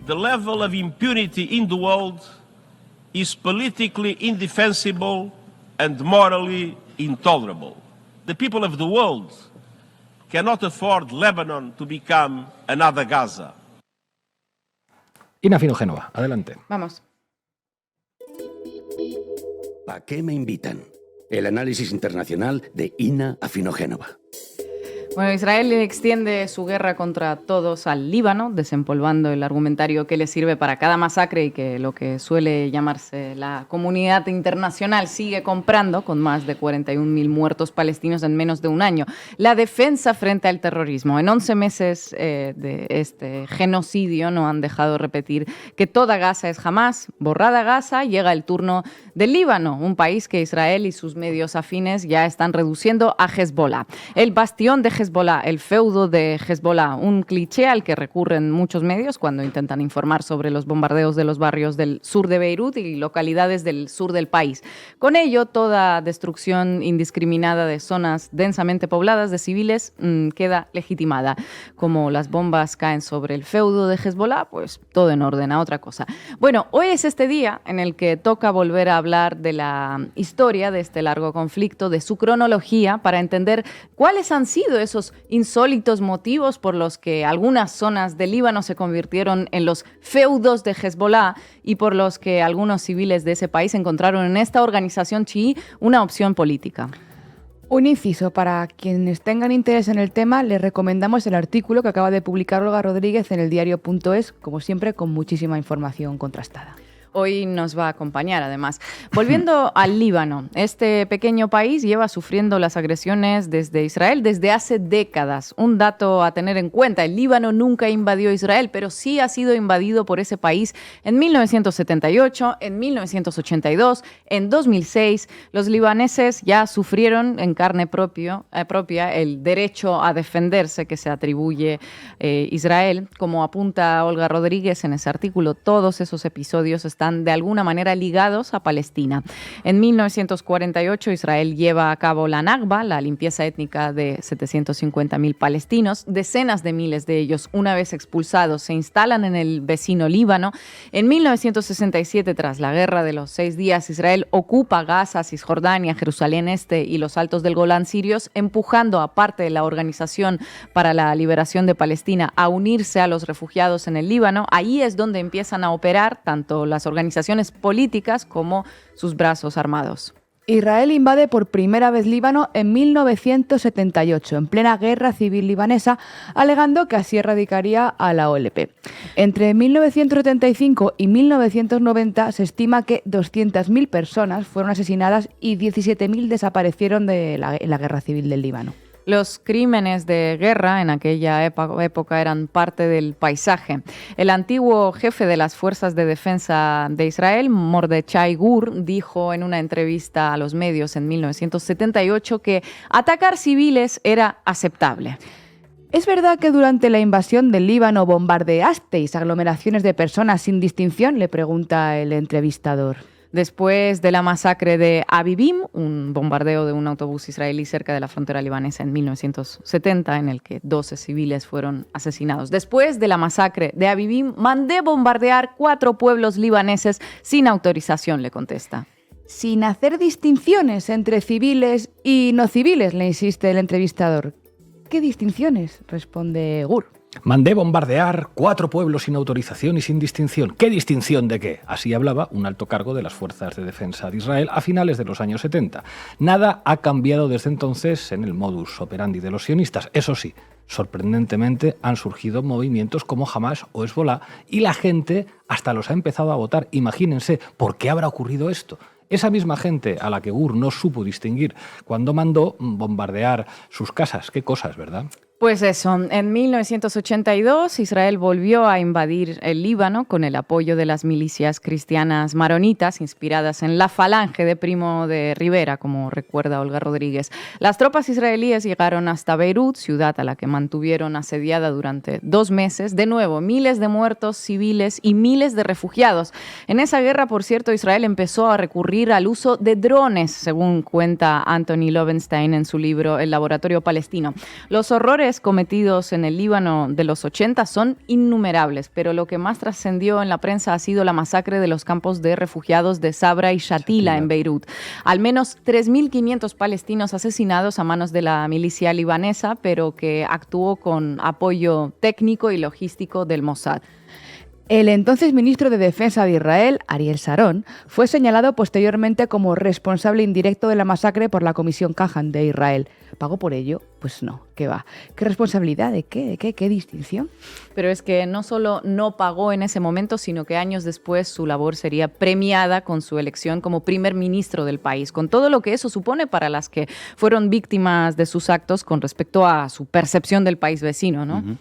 The level of impunity in the world is politically indefensible and morally intolerable. The people of the world cannot afford Lebanon to become another Gaza. Ina Afinogenova, adelante. Vamos. ¿A qué me invitan? El análisis internacional de Ina Afinogenova. Bueno, Israel extiende su guerra contra todos al Líbano, desempolvando el argumentario que le sirve para cada masacre y que lo que suele llamarse la comunidad internacional sigue comprando, con más de 41.000 muertos palestinos en menos de un año. La defensa frente al terrorismo. En 11 meses de este genocidio no han dejado repetir que toda Gaza es Hamás. Borrada Gaza, llega el turno del Líbano, un país que Israel y sus medios afines ya están reduciendo a Hezbollah. El bastión de Hezbollah, el feudo de Hezbollah, un cliché al que recurren muchos medios cuando intentan informar sobre los bombardeos de los barrios del sur de Beirut y localidades del sur del país. Con ello, toda destrucción indiscriminada de zonas densamente pobladas de civiles queda legitimada. Como las bombas caen sobre el feudo de Hezbollah, pues todo en orden, a otra cosa. Bueno, hoy es este día en el que toca volver a hablar de la historia de este largo conflicto, de su cronología, para entender cuáles han sido esos insólitos motivos por los que algunas zonas del Líbano se convirtieron en los feudos de Hezbollah y por los que algunos civiles de ese país encontraron en esta organización chií una opción política. Un inciso, para quienes tengan interés en el tema, les recomendamos el artículo que acaba de publicar Olga Rodríguez en eldiario.es, como siempre, con muchísima información contrastada. Hoy nos va a acompañar, además. Volviendo al Líbano, este pequeño país lleva sufriendo las agresiones desde Israel desde hace décadas. Un dato a tener en cuenta, el Líbano nunca invadió Israel, pero sí ha sido invadido por ese país en 1978, en 1982, en 2006. Los libaneses ya sufrieron en carne propia el derecho a defenderse que se atribuye Israel. Como apunta Olga Rodríguez en ese artículo, todos esos episodios están de alguna manera ligados a Palestina. En 1948 Israel lleva a cabo la Nakba, la limpieza étnica de 750.000 palestinos. Decenas de miles de ellos, una vez expulsados, se instalan en el vecino Líbano. En 1967, tras la Guerra de los 6 días, Israel ocupa Gaza, Cisjordania, Jerusalén Este y los altos del Golán sirios, empujando a parte de la Organización para la Liberación de Palestina a unirse a los refugiados en el Líbano. Ahí es donde empiezan a operar tanto las organizaciones políticas como sus brazos armados. Israel invade por primera vez Líbano en 1978, en plena guerra civil libanesa, alegando que así erradicaría a la OLP. Entre 1975 y 1990 se estima que 200.000 personas fueron asesinadas y 17.000 desaparecieron en la guerra civil del Líbano. Los crímenes de guerra en aquella época eran parte del paisaje. El antiguo jefe de las Fuerzas de Defensa de Israel, Mordechai Gur, dijo en una entrevista a los medios en 1978 que atacar civiles era aceptable. ¿Es verdad que durante la invasión del Líbano bombardeasteis aglomeraciones de personas sin distinción?, le pregunta el entrevistador. Después de la masacre de Abibim, un bombardeo de un autobús israelí cerca de la frontera libanesa en 1970, en el que 12 civiles fueron asesinados. Después de la masacre de Abibim, mandé bombardear 4 pueblos libaneses sin autorización, le contesta. Sin hacer distinciones entre civiles y no civiles, le insiste el entrevistador. ¿Qué distinciones?, responde Gur. Mandé bombardear 4 pueblos sin autorización y sin distinción. ¿Qué distinción de qué? Así hablaba un alto cargo de las Fuerzas de Defensa de Israel a finales de los años 70. Nada ha cambiado desde entonces en el modus operandi de los sionistas. Eso sí, sorprendentemente han surgido movimientos como Hamás o Hezbollah y la gente hasta los ha empezado a votar. Imagínense, ¿por qué habrá ocurrido esto? Esa misma gente a la que Gur no supo distinguir cuando mandó bombardear sus casas. Qué cosas, ¿verdad? Pues eso, en 1982 Israel volvió a invadir el Líbano con el apoyo de las milicias cristianas maronitas inspiradas en la Falange de Primo de Rivera, como recuerda Olga Rodríguez. Las tropas israelíes llegaron hasta Beirut, ciudad a la que mantuvieron asediada durante 2 meses. De nuevo, miles de muertos civiles y miles de refugiados. En esa guerra, por cierto, Israel empezó a recurrir al uso de drones, según cuenta Anthony Lovenstein en su libro El Laboratorio Palestino. Los horrores horrores cometidos en el Líbano de los 80 son innumerables, pero lo que más trascendió en la prensa ha sido la masacre de los campos de refugiados de Sabra y Shatila en Beirut. Al menos 3.500 palestinos asesinados a manos de la milicia libanesa, pero que actuó con apoyo técnico y logístico del Mossad. El entonces ministro de Defensa de Israel, Ariel Sharon, fue señalado posteriormente como responsable indirecto de la masacre por la Comisión Kagan de Israel. ¿Pagó por ello? Pues no, ¿qué va? ¿Qué responsabilidad? ¿De qué? ¿De qué? ¿Qué distinción? Pero es que no solo no pagó en ese momento, sino que años después su labor sería premiada con su elección como primer ministro del país, con todo lo que eso supone para las que fueron víctimas de sus actos con respecto a su percepción del país vecino, ¿no? Uh-huh.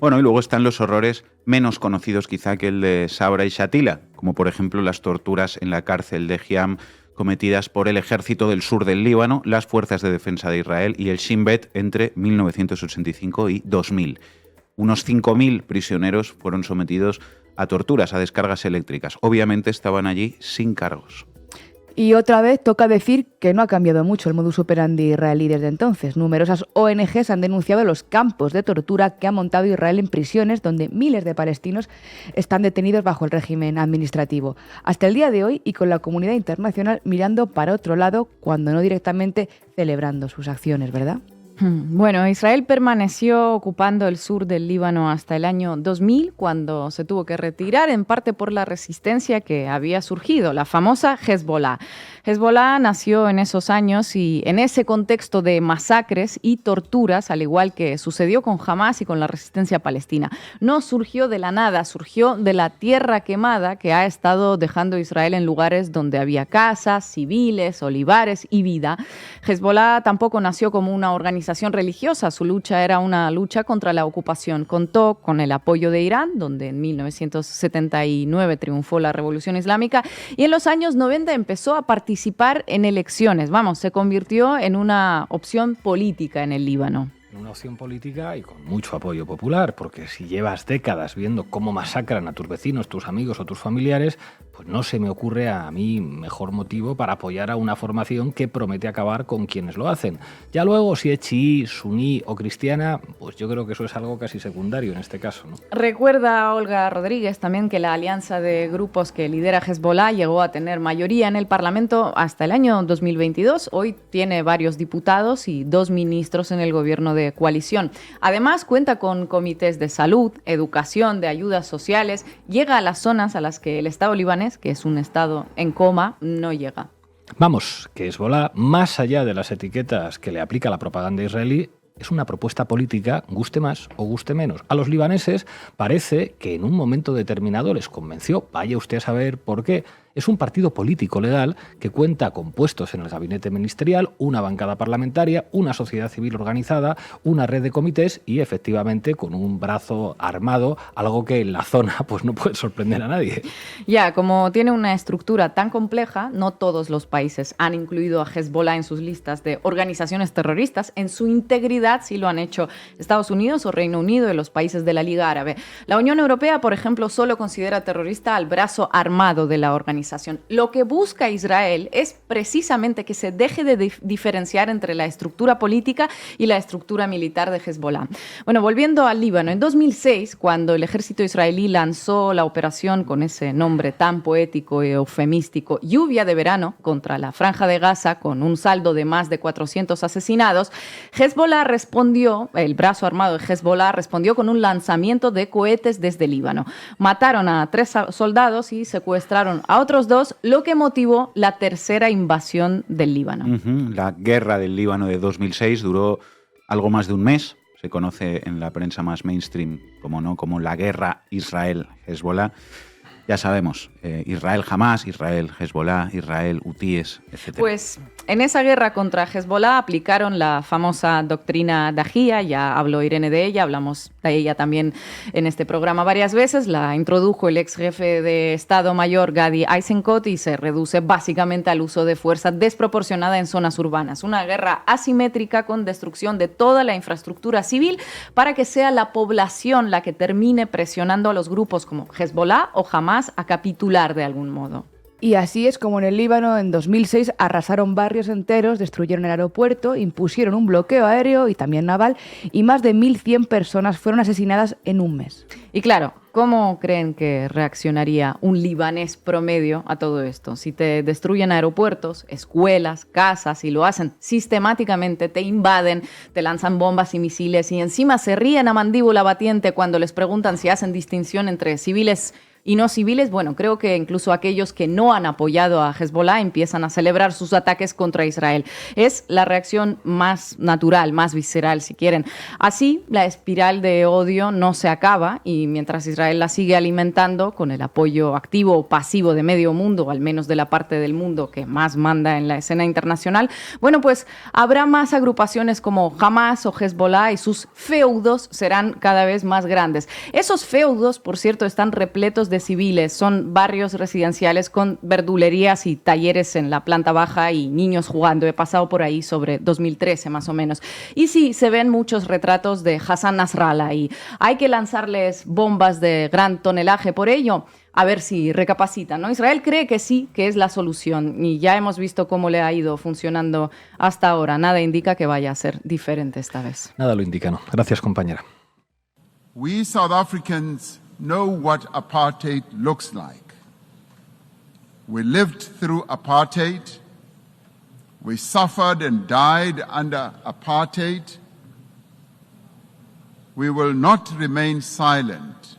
Bueno, y luego están los horrores menos conocidos quizá que el de Sabra y Shatila, como por ejemplo las torturas en la cárcel de Hiam cometidas por el ejército del sur del Líbano, las fuerzas de defensa de Israel y el Shin Bet entre 1985 y 2000. Unos 5.000 prisioneros fueron sometidos a torturas, a descargas eléctricas. Obviamente estaban allí sin cargos. Y otra vez toca decir que no ha cambiado mucho el modus operandi israelí desde entonces. Numerosas ONGs han denunciado los campos de tortura que ha montado Israel en prisiones donde miles de palestinos están detenidos bajo el régimen administrativo. Hasta el día de hoy y con la comunidad internacional mirando para otro lado, cuando no directamente celebrando sus acciones, ¿verdad? Bueno, Israel permaneció ocupando el sur del Líbano hasta el año 2000, cuando se tuvo que retirar, en parte por la resistencia que había surgido, la famosa Hezbollah. Hezbollah nació en esos años y en ese contexto de masacres y torturas, al igual que sucedió con Hamás y con la resistencia palestina. No surgió de la nada, surgió de la tierra quemada que ha estado dejando Israel en lugares donde había casas, civiles, olivares y vida. Hezbollah tampoco nació como una organización religiosa, su lucha era una lucha contra la ocupación. Contó con el apoyo de Irán, donde en 1979 triunfó la Revolución Islámica, y en los años 90 empezó a participar en elecciones. Vamos, se convirtió en una opción política en el Líbano. Una opción política y con mucho apoyo popular, porque si llevas décadas viendo cómo masacran a tus vecinos, tus amigos o tus familiares, pues no se me ocurre a mí mejor motivo para apoyar a una formación que promete acabar con quienes lo hacen. Ya luego, si es chií, suní o cristiana, pues yo creo que eso es algo casi secundario en este caso, ¿no? Recuerda Olga Rodríguez también que la alianza de grupos que lidera Hezbollah llegó a tener mayoría en el Parlamento hasta el año 2022. Hoy tiene varios diputados y 2 ministros en el gobierno de coalición. Además, cuenta con comités de salud, educación, de ayudas sociales. Llega a las zonas a las que el Estado libanés, que es un Estado en coma, no llega. Vamos, que Hezbollah, más allá de las etiquetas que le aplica la propaganda israelí, es una propuesta política, guste más o guste menos. A los libaneses parece que en un momento determinado les convenció, vaya usted a saber por qué. Es un partido político legal que cuenta con puestos en el gabinete ministerial, una bancada parlamentaria, una sociedad civil organizada, una red de comités y efectivamente con un brazo armado, algo que en la zona pues no puede sorprender a nadie. Ya, como tiene una estructura tan compleja, no todos los países han incluido a Hezbollah en sus listas de organizaciones terroristas. En su integridad sí lo han hecho Estados Unidos o Reino Unido y los países de la Liga Árabe. La Unión Europea, por ejemplo, solo considera terrorista al brazo armado de la organización. Lo que busca Israel es precisamente que se deje de diferenciar entre la estructura política y la estructura militar de Hezbollah. Bueno, volviendo al Líbano, en 2006, cuando el ejército israelí lanzó la operación con ese nombre tan poético y eufemístico, Lluvia de Verano, contra la Franja de Gaza, con un saldo de más de 400 asesinados, Hezbollah respondió, el brazo armado de Hezbollah respondió con un lanzamiento de cohetes desde Líbano. Mataron a 3 soldados y secuestraron a otros 2, lo que motivó la tercera invasión del Líbano. La guerra del Líbano de 2006 duró algo más de un mes. Se conoce en la prensa más mainstream como la guerra Israel-Hezbollah. Ya sabemos, Israel-Hamás, Israel-Hezbollah, Israel-Hutíes, etc. Pues en esa guerra contra Hezbollah aplicaron la famosa doctrina Dahía, ya habló Irene de ella, hablamos de ella también en este programa varias veces, la introdujo el ex jefe de Estado Mayor Gadi Eisenkot y se reduce básicamente al uso de fuerza desproporcionada en zonas urbanas. Una guerra asimétrica con destrucción de toda la infraestructura civil para que sea la población la que termine presionando a los grupos como Hezbollah o Hamás a capitular de algún modo. Y así es como en el Líbano en 2006 arrasaron barrios enteros, destruyeron el aeropuerto, impusieron un bloqueo aéreo y también naval y más de 1.100 personas fueron asesinadas en un mes. Y claro, ¿cómo creen que reaccionaría un libanés promedio a todo esto? Si te destruyen aeropuertos, escuelas, casas y lo hacen sistemáticamente, te invaden, te lanzan bombas y misiles y encima se ríen a mandíbula batiente cuando les preguntan si hacen distinción entre civiles y no civiles, bueno, creo que incluso aquellos que no han apoyado a Hezbollah empiezan a celebrar sus ataques contra Israel. Es la reacción más natural, más visceral, si quieren. Así, la espiral de odio no se acaba y mientras Israel la sigue alimentando con el apoyo activo o pasivo de medio mundo, o al menos de la parte del mundo que más manda en la escena internacional, bueno, pues habrá más agrupaciones como Hamas o Hezbollah y sus feudos serán cada vez más grandes. Esos feudos, por cierto, están repletos de civiles, son barrios residenciales con verdulerías y talleres en la planta baja y niños jugando. He pasado por ahí sobre 2013 más o menos. Y sí, se ven muchos retratos de Hassan Nasrallah y hay que lanzarles bombas de gran tonelaje por ello. A ver si recapacitan, ¿no? Israel cree que sí, que es la solución y ya hemos visto cómo le ha ido funcionando hasta ahora. Nada indica que vaya a ser diferente esta vez. Nada lo indica, ¿no? Gracias, compañera. We South Africans know what apartheid looks like. We lived through apartheid. We suffered and died under apartheid. We will not remain silent